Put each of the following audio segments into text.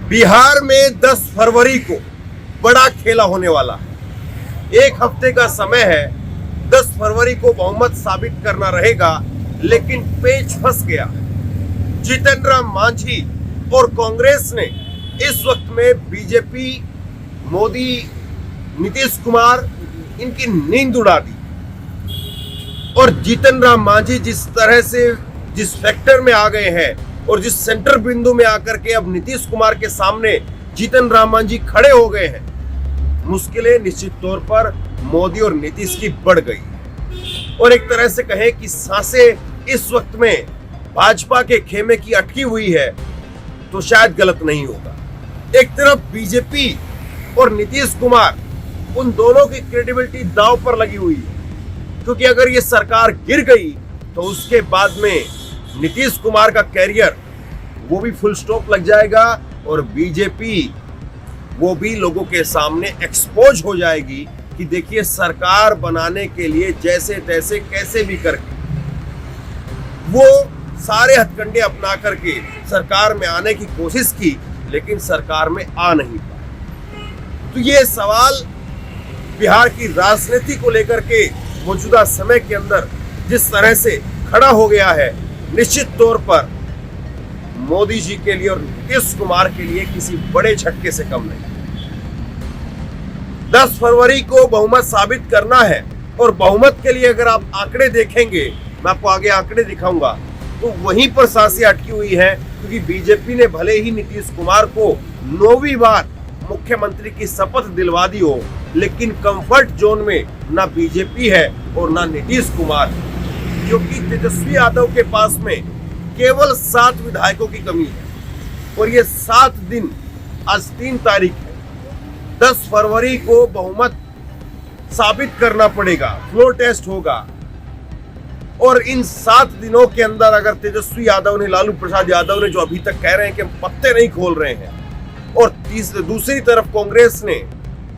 बिहार में 10 फरवरी को बड़ा खेला होने वाला है। एक हफ्ते का समय है। 10 फरवरी को बहुमत साबित करना रहेगा, लेकिन पेच फंस गया। जीतन राम मांझी और कांग्रेस ने इस वक्त में बीजेपी, मोदी, नीतीश कुमार इनकी नींद उड़ा दी। और जीतन राम मांझी जिस तरह से जिस फैक्टर में आ गए हैं और जिस सेंटर बिंदु में आकर के अब नीतीश कुमार के सामने जीतन राम मांझी खड़े हो गए हैं, मुश्किलें निश्चित तौर पर मोदी और नीतीश की बढ़ गई। और एक तरह से कहें कि सांसें इस वक्त में भाजपा के खेमे की अटकी हुई है तो शायद गलत नहीं होगा। एक तरफ बीजेपी और नीतीश कुमार, उन दोनों की क्रेडिबिलिटी दांव पर लगी हुई है, क्योंकि अगर ये सरकार गिर गई तो उसके बाद में नीतीश कुमार का कैरियर वो भी फुल स्टॉप लग जाएगा और बीजेपी वो भी लोगों के सामने एक्सपोज हो जाएगी कि देखिए सरकार बनाने के लिए जैसे तैसे कैसे भी करके वो सारे हथकंडे अपना करके सरकार में आने की कोशिश की, लेकिन सरकार में आ नहीं पाए। तो ये सवाल बिहार की राजनीति को लेकर के मौजूदा समय के अंदर जिस तरह से खड़ा हो गया है, निश्चित तौर पर मोदी जी के लिए और नीतीश कुमार के लिए किसी बड़े झटके से कम नहीं। 10 फरवरी को बहुमत साबित करना है और बहुमत के लिए अगर आप आंकड़े देखेंगे, मैं आपको आगे आंकड़े दिखाऊंगा, तो वहीं पर सांसें अटकी हुई है, क्योंकि बीजेपी ने भले ही नीतीश कुमार को 9वीं बार मुख्यमंत्री की शपथ दिलवा दी हो, लेकिन कंफर्ट जोन में ना बीजेपी है और ना नीतीश कुमार, क्योंकि तेजस्वी यादव के पास में केवल 7 विधायकों की कमी है। और ये 7 दिन, आज 3 तारीख है, 10 फरवरी को बहुमत साबित करना पड़ेगा, फ्लोर टेस्ट होगा। और इन 7 दिनों के अंदर अगर तेजस्वी यादव ने, लालू प्रसाद यादव ने, जो अभी तक कह रहे हैं कि पत्ते नहीं खोल रहे हैं, और दूसरी तरफ कांग्रेस ने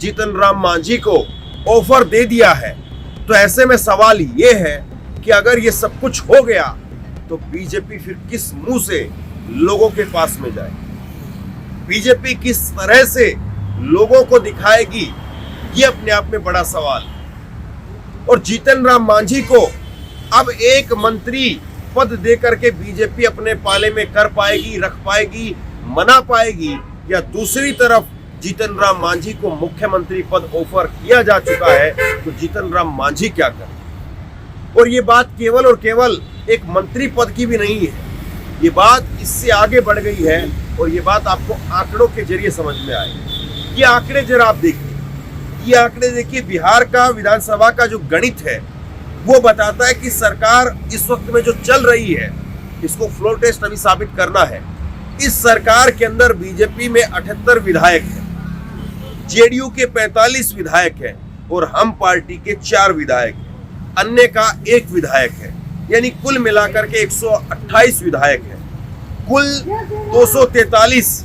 जीतन राम मांझी को ऑफर दे दिया है, तो ऐसे में सवाल ये है कि अगर ये सब कुछ हो गया तो बीजेपी फिर किस मुंह से लोगों के पास में जाए, बीजेपी किस तरह से लोगों को दिखाएगी, ये अपने आप में बड़ा सवाल। और जीतन राम मांझी को अब एक मंत्री पद दे करके बीजेपी अपने पाले में कर पाएगी, रख पाएगी, मना पाएगी, या दूसरी तरफ जीतन राम मांझी को मुख्यमंत्री पद ऑफर किया जा चुका है, तो जीतन राम मांझी क्या करें। और ये बात केवल और केवल एक मंत्री पद की भी नहीं है, ये बात इससे आगे बढ़ गई है। और ये बात आपको आंकड़ों के जरिए समझ में आएगी। ये आंकड़े जरा आप देखिए, ये आंकड़े देखिए, बिहार का विधानसभा का जो गणित है वो बताता है कि सरकार इस वक्त में जो चल रही है, इसको फ्लोर टेस्ट अभी साबित करना है। इस सरकार के अंदर बीजेपी में 78 विधायक हैं, जेडीयू के 45 विधायक हैं और हम पार्टी के 4 विधायक हैं, अन्य का 1 विधायक है, यानी कुल मिलाकर के 128 विधायक हैं। कुल 243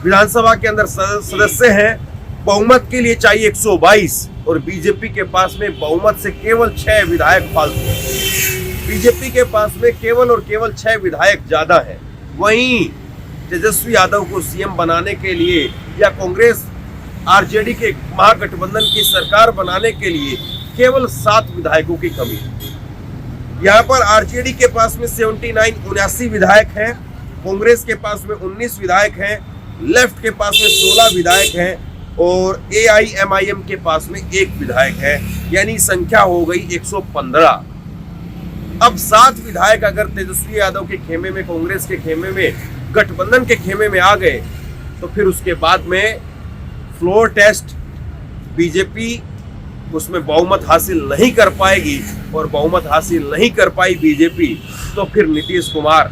विधानसभा के अंदर सदस्य हैं। बहुमत के लिए चाहिए 122 और बीजेपी के पास में बहुमत से केवल 6 विधायक फालतू हैं। बीजेपी के पास में केवल और केवल 6 विधायक ज्यादा हैं। वहीं तेजस्वी यादव को सीएम बनाने के लिए या कांग्रेस आरजेडी के महागठबंधन की सरकार बनाने के लिए केवल 7 विधायकों की कमी है। यहाँ पर आरजेडी के पास में 79 विधायक हैं, कांग्रेस के पास में 19 विधायक हैं, लेफ्ट के पास में 16 विधायक हैं और एआईएमआईएम के पास में 1 विधायक है, यानी संख्या हो गई 115। अब 7 विधायक अगर तेजस्वी यादव के खेमे में, कांग्रेस के खेमे में, गठबंधन के खेमे में आ गए, तो फिर उसके बाद में फ्लोर टेस्ट बीजेपी उसमें बहुमत हासिल नहीं कर पाएगी। और बहुमत हासिल नहीं कर पाई बीजेपी तो फिर नीतीश कुमार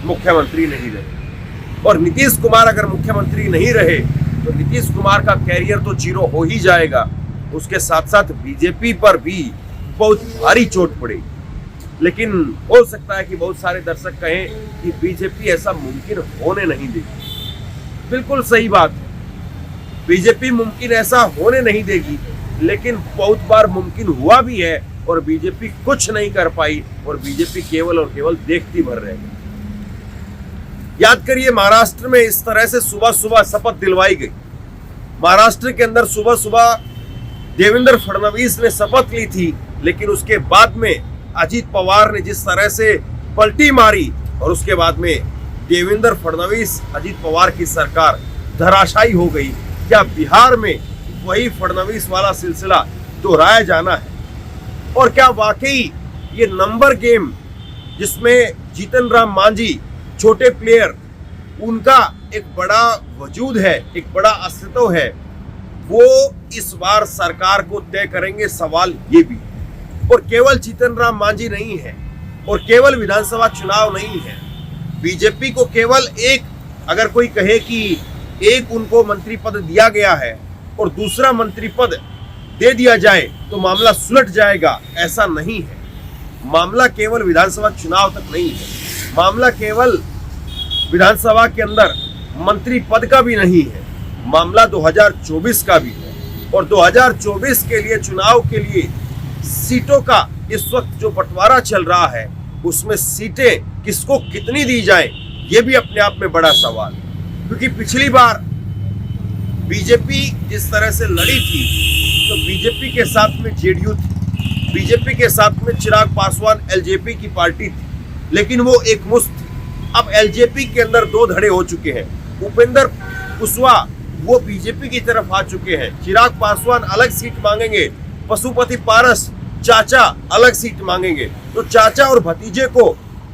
मुख्यमंत्री नहीं रहे। और नीतीश कुमार अगर मुख्यमंत्री नहीं रहे तो नीतीश कुमार का कैरियर तो जीरो हो ही जाएगा, उसके साथ साथ बीजेपी पर भी बहुत भारी चोट पड़ेगी। लेकिन हो सकता है कि बहुत सारे दर्शक कहें कि बीजेपी ऐसा मुमकिन होने नहीं देगी। बिल्कुल सही बात है, बीजेपी मुमकिन ऐसा होने नहीं देगी, लेकिन बहुत बार मुमकिन हुआ भी है और बीजेपी कुछ नहीं कर पाई और बीजेपी केवल और केवल देखती भर रह गई। याद करिए, महाराष्ट्र में इस तरह से सुबह सुबह शपथ दिलवाई गई। महाराष्ट्र के अंदर सुबह सुबह देवेंद्र फडणवीस ने शपथ ली थी, लेकिन उसके बाद में अजीत पवार ने जिस तरह से पलटी मारी और उसके बाद में देवेंद्र फडणवीस अजीत पवार की सरकार धराशायी हो गई। क्या बिहार में वही फडणवीस वाला सिलसिला दोहराया जाना है? और क्या वाकई ये नंबर गेम जिसमें जीतन राम मांझी छोटे प्लेयर, उनका एक बड़ा वजूद है, एक बड़ा अस्तित्व है, वो इस बार सरकार को तय करेंगे? सवाल ये भी। और केवल जीतन राम मांझी नहीं है और केवल विधानसभा चुनाव नहीं है। बीजेपी को केवल एक, अगर कोई कहे कि एक उनको मंत्री पद दिया गया है और दूसरा मंत्री पद दे दिया जाए तो मामला सुलट जाएगा, ऐसा नहीं है। मामला केवल विधानसभा चुनाव तक नहीं है, मामला केवल विधानसभा के अंदर मंत्री पद का भी नहीं है, मामला 2024 का भी है। और 2024 के लिए, चुनाव के लिए सीटों का इस वक्त जो बंटवारा चल रहा है, उसमें सीटें किसको कितनी दी जाए, ये भी अपने आप में बड़ा सवाल है। क्योंकि पिछली बार बीजेपी जिस तरह से लड़ी थी, तो बीजेपी के साथ में जेडीयू थी, बीजेपी के साथ में चिराग पासवान एलजेपी की पार्टी थी, लेकिन वो एक मुश्त थी। अब एलजेपी के अंदर दो धड़े हो चुके हैं। उपेंद्र कुशवाहा वो बीजेपी की तरफ आ चुके हैं, चिराग पासवान अलग सीट मांगेंगे, पशुपति पारस चाचा अलग सीट मांगेंगे। तो चाचा और भतीजे को,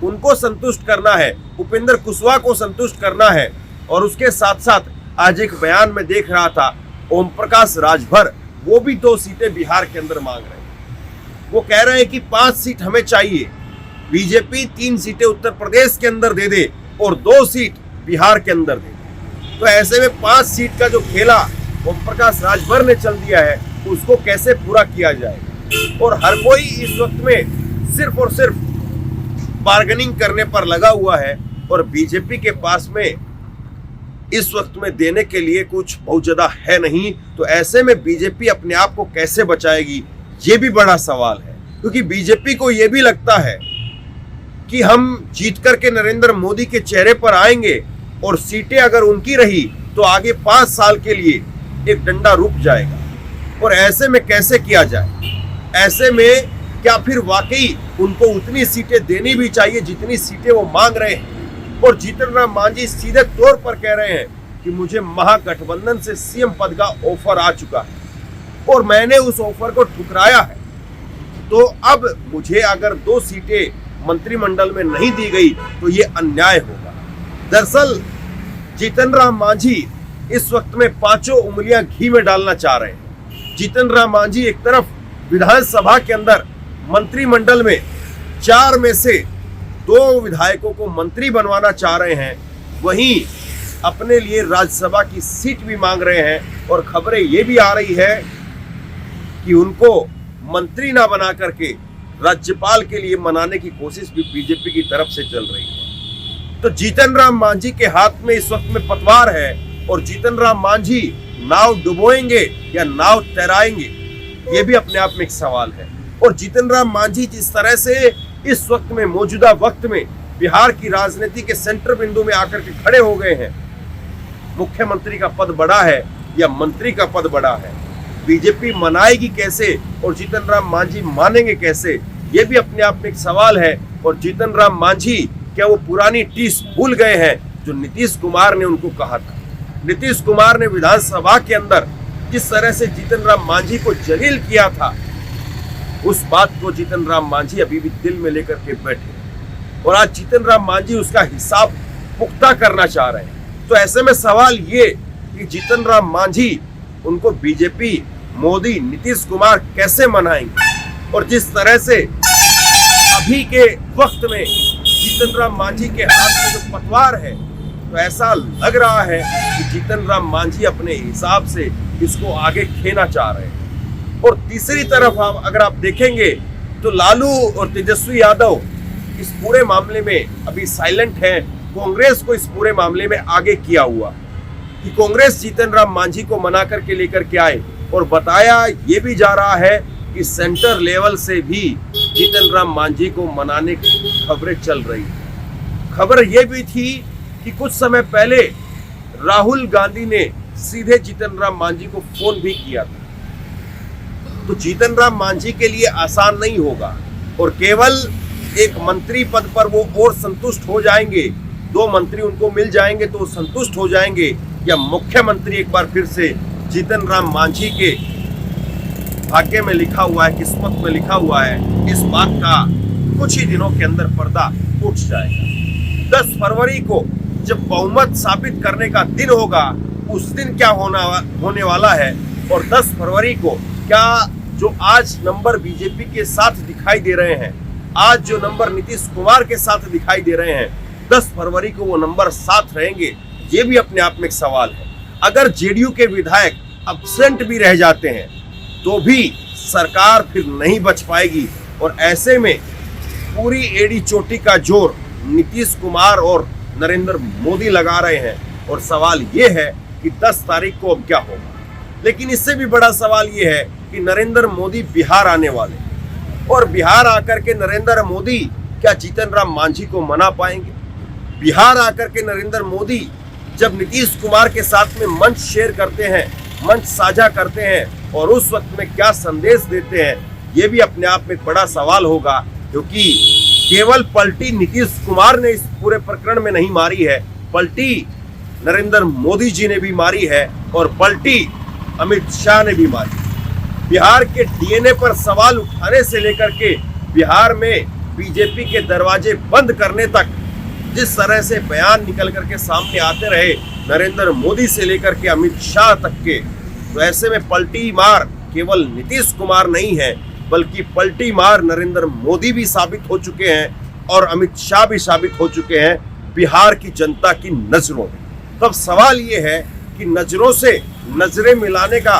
उनको संतुष्ट करना है, उपेंद्र कुशवाहा को संतुष्ट करना है। और उसके साथ साथ आज एक बयान में देख रहा था, ओम प्रकाश राजभर वो भी 2 सीटें बिहार के अंदर मांग रहे हैं। वो कह रहे हैं कि 5 सीट हमें चाहिए, बीजेपी 3 सीटें उत्तर प्रदेश के अंदर दे दे और 2 सीट बिहार के अंदर दे दे। तो ऐसे में 5 सीट का जो खेला ओम प्रकाश राजभर ने चल दिया है, उसको कैसे पूरा किया जाएगा? और हर कोई इस वक्त में सिर्फ और सिर्फ बार्गेनिंग करने पर लगा हुआ है और बीजेपी के पास में इस वक्त में देने के लिए कुछ बहुत ज्यादा है नहीं। तो ऐसे में बीजेपी अपने आप को कैसे बचाएगी, ये भी बड़ा सवाल है। क्योंकि बीजेपी को ये भी लगता है कि हम जीत करके नरेंद्र मोदी के चेहरे पर आएंगे और सीटें अगर उनकी रही तो आगे 5 साल के लिए एक डंडा रुक जाएगा। और ऐसे में कैसे किया जाए? ऐसे में क्या फिर वाकई उनको उतनी सीटें देनी भी चाहिए जितनी सीटें वो मांग रहे हैं? और जीतन राम मांझी सीधे तौर पर कह रहे हैं कि मुझे महागठबंधन से सीएम पद का ऑफर आ चुका है और मैंने उस ऑफर को ठुकराया है, तो अब मुझे अगर 2 सीटें मंत्रिमंडल में नहीं दी गई तो ये अन्याय होगा। दरअसल जीतन राम मांझी इस वक्त में 5 उंगलियां घी में डालना चाह रहे हैं। जीतन राम मांझी एक तरफ विधानसभा के अंदर मंत्रिमंडल में 4 में से 2 विधायकों को मंत्री बनवाना चाह रहे हैं, वहीं अपने लिए राज्यसभा की सीट भी मांग रहे हैं। और खबरें ये भी आ रही है कि उनको मंत्री ना बना करके राज्यपाल के लिए मनाने की कोशिश भी बीजेपी की तरफ से चल रही है। तो जीतन राम मांझी के हाथ में इस वक्त में पतवार है और जीतन राम मांझी नाव डुबोएंगे या नाव तैराएंगे, ये भी अपने आप में एक सवाल है। और जीतन राम मांझी जिस तरह से इस वक्त में, मौजूदा वक्त में बिहार की राजनीति के सेंटर बिंदु में आकर के खड़े हो गए हैं, मुख्यमंत्री का पद बड़ा है या मंत्री का पद बड़ा है, बीजेपी मनाएगी कैसे और जीतन राम मांझी मानेंगे कैसे, ये भी अपने आप में एक सवाल है। और जीतन राम मांझी क्या वो पुरानी टीस भूल गए हैं जो नीतीश कुमार ने उनको कहा था? नीतीश कुमार ने विधानसभा के अंदर जिस तरह से जीतन राम मांझी को जलील किया था, उस बात को जीतन राम मांझी अभी भी दिल में लेकर के बैठे और आज जीतन राम मांझी उसका हिसाब पुख्ता करना चाह रहे हैं। तो ऐसे में सवाल ये कि जीतन राम मांझी उनको बीजेपी, मोदी, नीतीश कुमार कैसे मनाएंगे? और जिस तरह से अभी के वक्त में जीतन राम मांझी के हाथ में जो पतवार है, तो ऐसा लग रहा है कि जीतन राम मांझी अपने हिसाब से इसको आगे खेना चाह रहे हैं। और तीसरी तरफ अगर आप देखेंगे तो लालू और तेजस्वी यादव इस पूरे मामले में अभी साइलेंट हैं। कांग्रेस को इस पूरे मामले में आगे किया हुआ कि कांग्रेस जीतन राम मांझी को मना करके लेकर के आए और बताया ये भी जा रहा है कि सेंटर लेवल से भी जीतन राम मांझी को मनाने की खबरें चल रही है। खबर ये भी थी कि कुछ समय पहले राहुल गांधी ने सीधे जीतन राम मांझी को फोन भी किया था। तो जीतन राम मांझी के लिए आसान नहीं होगा और केवल एक मंत्री पद पर वो और संतुष्ट हो जाएंगे, 2 मंत्री उनको मिल जाएंगे तो संतुष्ट हो जाएंगे, या मुख्यमंत्री एक बार फिर से जीतन राम मांझी के भाग्य में लिखा हुआ है, किस्मत में लिखा हुआ है, इस बात का कुछ ही दिनों के अंदर पर्दा उठ जाएगा। 10 फरवरी को जब बहुमत साबित करने का दिन होगा, उस दिन क्या होने वाला है, और 10 फरवरी को क्या जो आज नंबर बीजेपी के साथ दिखाई दे रहे हैं, आज जो नंबर नीतीश कुमार के साथ दिखाई दे रहे हैं, 10 फरवरी को वो नंबर साथ रहेंगे, ये भी अपने आप में एक सवाल है। अगर जेडीयू के विधायक अब्सेंट भी रह जाते हैं तो भी सरकार फिर नहीं बच पाएगी, और ऐसे में पूरी एड़ी चोटी का जोर नीतीश कुमार और नरेंद्र मोदी लगा रहे हैं। और सवाल ये है कि 10 तारीख को अब क्या होगा। लेकिन इससे भी बड़ा सवाल ये है कि नरेंद्र मोदी बिहार आने वाले, और बिहार आकर के नरेंद्र मोदी क्या जीतन राम मांझी को मना पाएंगे? बिहार आकर के नरेंद्र मोदी जब नीतीश कुमार के साथ में मंच शेयर करते हैं, मंच साझा करते हैं, और उस वक्त में क्या संदेश देते हैं, ये भी अपने आप में एक बड़ा सवाल होगा। क्योंकि केवल पलटी नीतीश कुमार ने इस पूरे प्रकरण में नहीं मारी है, पलटी नरेंद्र मोदी जी ने भी मारी है, और पलटी अमित शाह ने भी मारी। बिहार के डीएनए पर सवाल उठाने से लेकर के बिहार में बीजेपी के दरवाजे बंद करने तक जिस तरह से बयान निकल करके सामने आते रहे, नरेंद्र मोदी से लेकर के अमित शाह तक के, तो ऐसे में पलटी मार केवल नीतीश कुमार नहीं है, बल्कि पलटी मार नरेंद्र मोदी भी साबित हो चुके हैं और अमित शाह भी साबित हो चुके हैं बिहार की जनता की नजरों में। तब सवाल ये है कि नजरों से नजरें मिलाने का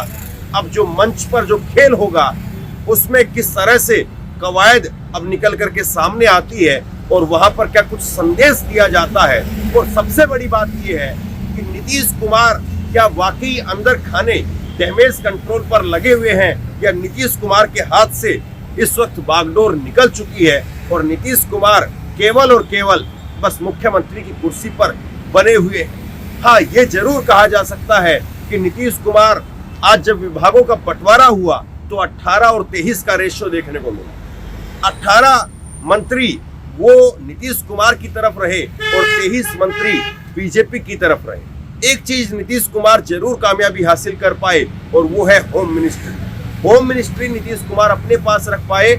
अब जो मंच पर जो खेल होगा, उसमें किस तरह से कवायद अब निकल करके सामने आती है, और वहां पर क्या कुछ संदेश दिया जाता है। और सबसे बड़ी बात यह है कि नीतीश कुमार क्या वाकई अंदर खाने डैमेज कंट्रोल पर लगे हुए हैं, या नीतीश कुमार के हाथ से इस वक्त बागडोर निकल चुकी है और नीतीश कुमार केवल और केवल बस मुख्यमंत्री की कुर्सी पर बने हुए हैं। हाँ, ये जरूर कहा जा सकता है कि नीतीश कुमार आज जब विभागों का बंटवारा हुआ तो 18 और 23 का रेशियो देखने को मिला। 18 मंत्री वो नीतीश कुमार की तरफ रहे और 23 मंत्री बीजेपी की तरफ रहे। एक चीज नीतीश कुमार जरूर कामयाबी हासिल कर पाए, और वो है home ministry. Home ministry Nitish Kumar अपने पास रख पाए।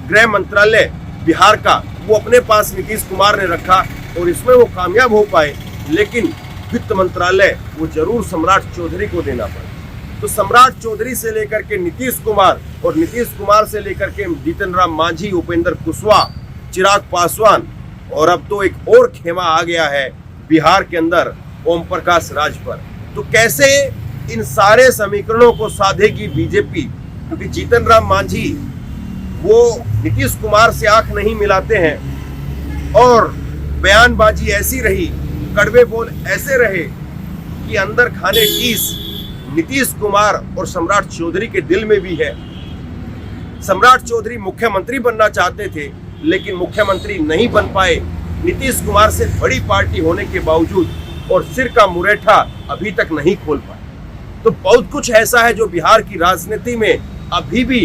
गृह मंत्रालय बिहार का वो अपने पास नीतीश कुमार ने रखा और इसमें वो कामयाब हो पाए। लेकिन वित्त मंत्रालय वो जरूर सम्राट चौधरी को देना पड़ा। तो सम्राट चौधरी से लेकर के नीतीश कुमार, और नीतीश कुमार से लेकर के जीतन राम मांझी, उपेंद्र कुशवाहा, चिराग पासवान, और अब तो एक और खेमा आ गया है बिहार के अंदर ओम प्रकाश राज पर। तो कैसे इन सारे समीकरणों को साधेगी बीजेपी? क्योंकि जीतन राम मांझी वो नीतीश कुमार से आंख नहीं मिलाते हैं, और बयानबाजी ऐसी रही, कड़वे बोल ऐसे रहे कि अंदर खाने टीस नीतीश कुमार और सम्राट चौधरी के दिल में भी है। सम्राट चौधरी मुख्यमंत्री बनना चाहते थे, लेकिन मुख्यमंत्री नहीं बन पाए नीतीश कुमार से बड़ी पार्टी होने के बावजूद, और सिर का मुरेठा अभी तक नहीं खोल पाए। तो बहुत कुछ ऐसा है जो बिहार की राजनीति में अभी भी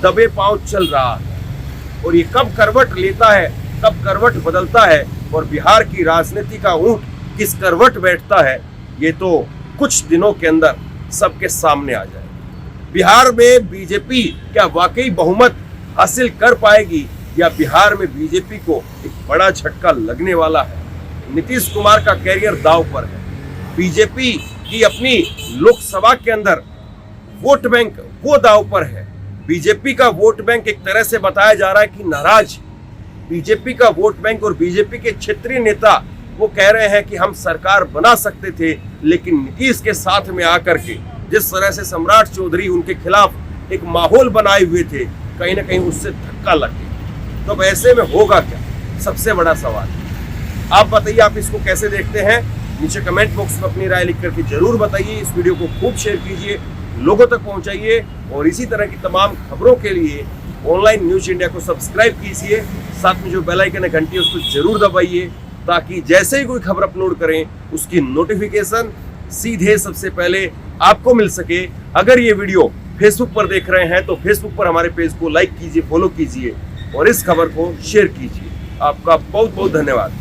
दबे पांव चल रहा है, और ये कब करवट लेता है, कब करवट बदलता है, और बिहार की राजनीति का ऊंट किस करवट बैठता है, ये तो कुछ दिनों के अंदर सबके सामने आ जाए। बिहार में बीजेपी क्या वाकई बहुमत हासिल कर पाएगी, या बिहार में बीजेपी को एक बड़ा झटका लगने वाला है? नीतीश कुमार का कैरियर दांव पर है। बीजेपी की अपनी लोकसभा के अंदर वोट बैंक वो दांव पर है। बीजेपी का वोट बैंक एक तरह से बताया जा रहा है कि नाराज बीजेपी का वोट बैंक, और बीजेपी के क्षेत्रीय नेता वो कह रहे हैं कि हम सरकार बना सकते थे, लेकिन नीतीश के साथ में आकर के जिस तरह से सम्राट चौधरी उनके खिलाफ एक माहौल बनाए हुए थे, कहीं ना कहीं उससे धक्का लग गया। तो अब ऐसे में होगा क्या, सबसे बड़ा सवाल। आप बताइए, आप इसको कैसे देखते हैं? नीचे कमेंट बॉक्स में अपनी राय लिख करके जरूर बताइए। इस वीडियो को खूब शेयर कीजिए, लोगों तक पहुंचाइए, और इसी तरह की तमाम खबरों के लिए ऑनलाइन न्यूज इंडिया को सब्सक्राइब कीजिए। साथ में जो बेल आइकन है, घंटी, उसको जरूर दबाइए। ताकि जैसे ही कोई खबर अपलोड करें उसकी नोटिफिकेशन सीधे सबसे पहले आपको मिल सके। अगर ये वीडियो फेसबुक पर देख रहे हैं तो फेसबुक पर हमारे पेज को लाइक कीजिए, फॉलो कीजिए और इस खबर को शेयर कीजिए। आपका बहुत बहुत धन्यवाद।